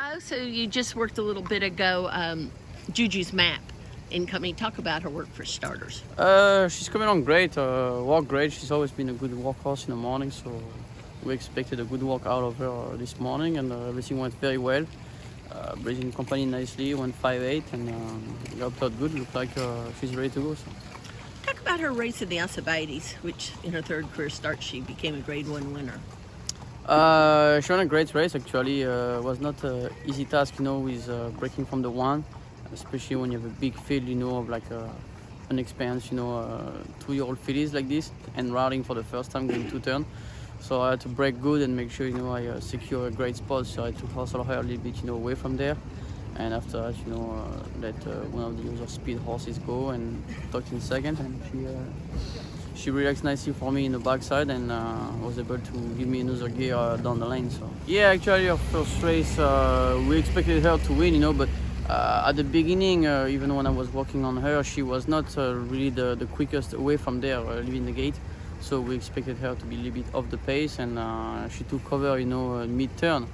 Expo. So you just worked a little bit ago, Juju's map incoming. Talk about her work for starters. She's coming on great, walk great. She's always been a good workhorse in the morning, so we expected a good walk out of her this morning, and everything went very well. Breathing company nicely, went 5.8, and got out good. Looked like she's ready to go. So. Talk about her race in the Alcibiades, which in her third career start she became a Grade 1 winner. She won a great race actually. Was not an easy task, with breaking from the one, especially when you have a big field, of like an experienced, 2-year-old fillies like this, and routing for the first time going 2 turn. So I had to break good and make sure, I secure a great spot. So I had to hustle her a little bit, away from there. And after that, let one of the other speed horses go and tucked in second, and she relaxed nicely for me in the backside and was able to give me another gear down the lane. So yeah, actually our first race we expected her to win, but at the beginning, even when I was working on her, she was not really the quickest away from there, leaving the gate. So we expected her to be a little bit off the pace, and she took cover, mid-turn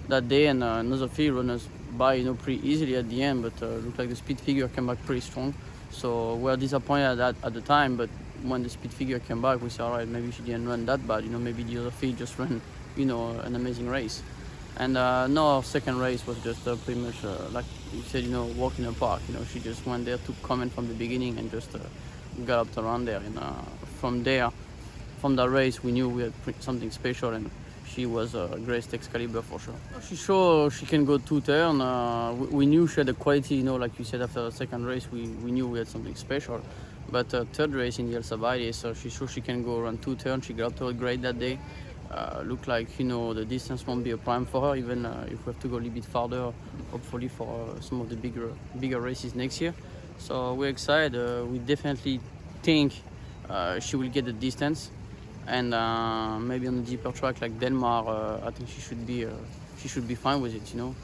that day, and another filly ran us by, pretty easily at the end, but looked like the speed figure came back pretty strong. So we were disappointed at the time, but when the speed figure came back, we said, all right, maybe she didn't run that bad, maybe the other filly just ran, an amazing race. And no, our second race was just pretty much like you said, walk in the park. She just went there, took comment from the beginning, and just galloped around there. And from that race, we knew we had something special, and she was a great Excalibur for sure. She showed she can go 2 turn. We knew she had the quality, like you said, after the second race, we knew we had something special. But third race in the Alcibiades, so she showed she can go around 2 turns. She galloped out great that day. Looked like, the distance won't be a problem for her, even if we have to go a little bit farther, hopefully for some of the bigger races next year. So we're excited. We definitely think she will get the distance, and maybe on a deeper track like Denmark, I think she should be fine with it.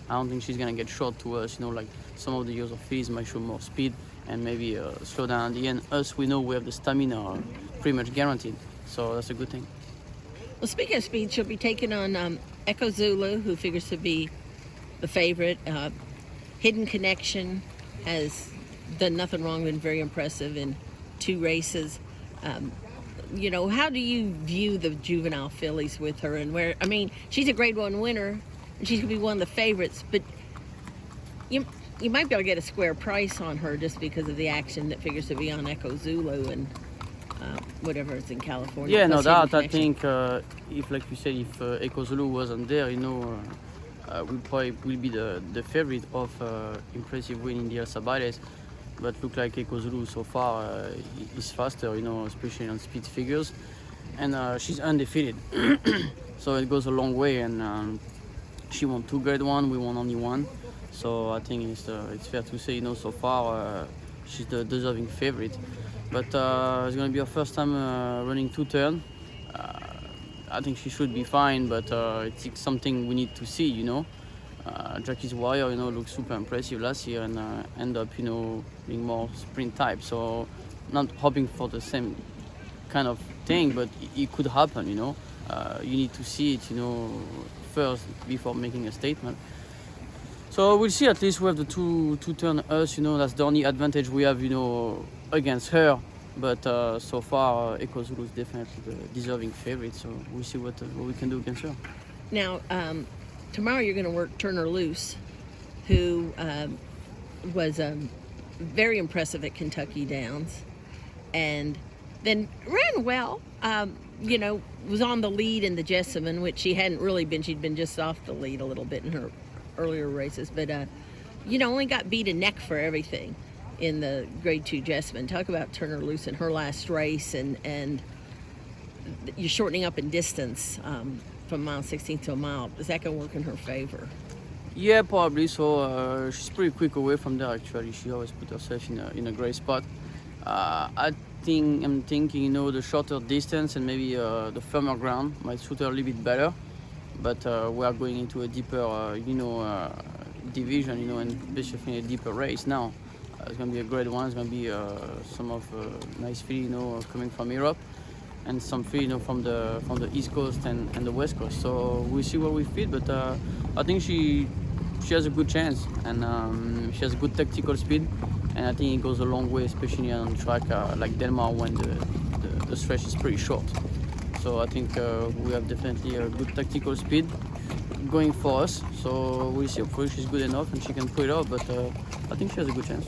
I don't think she's gonna get short to us. Like some of the other fillies might show more speed and maybe slow down at the end. Us, we know we have the stamina pretty much guaranteed, so that's a good thing. Well, speaking of speed, she'll be taking on Echo Zulu, who figures to be the favorite. Hidden Connection has done nothing wrong, been very impressive in 2 races. How do you view the Juvenile Fillies with her, and where? I mean, she's a Grade 1 winner, and she's gonna be one of the favorites, but you might be able to get a square price on her just because of the action that figures to be on Echo Zulu and whatever it's in California. Yeah, no doubt. I think if, like you said, if Echo Zulu wasn't there, we probably will be the favorite of impressive win in the Alcibiades. But look like Echo Zulu so far is faster, especially on speed figures, and she's undefeated. So it goes a long way, and she won 2 Grade 1, we won only 1. So I think it's fair to say, so far she's the deserving favorite. But it's going to be her first time running 2 turn. I think she should be fine, but it's something we need to see, Jackie's Warrior, looked super impressive last year and end up, being more sprint type. So not hoping for the same kind of thing, but it could happen, You need to see it, first before making a statement. So we'll see. At least we have the two turn us, that's the only advantage we have, against her. But so far, Echo Zulu is definitely the deserving favorite. So we'll see what we can do against her. Now, tomorrow you're going to work Turnerloose, who was very impressive at Kentucky Downs, and then ran well. Was on the lead in the Jessamine, which she hadn't really been. She'd been just off the lead a little bit in her earlier races, but only got beat a neck for everything in the Grade 2 Jessamine. Talk about Turnerloose in her last race, and you're shortening up in distance from mile 16 to a mile. Is that going to work in her favor? Yeah, probably. So she's pretty quick away from there. Actually, she always put herself in a great spot. I'm thinking, the shorter distance and maybe the firmer ground might suit her a little bit better. But we are going into a deeper, division, and basically a deeper race now. It's going to be a Grade 1. It's going to be some of nice filly, coming from Europe, and some filly, from the East Coast and the West Coast. So we'll see where we fit. But I think she she has a good chance, and she has good tactical speed, and I think it goes a long way, especially on track like Denmark when the stretch is pretty short. So I think we have definitely a good tactical speed going for us. So we'll see. Hopefully she's good enough and she can pull it out, but I think she has a good chance.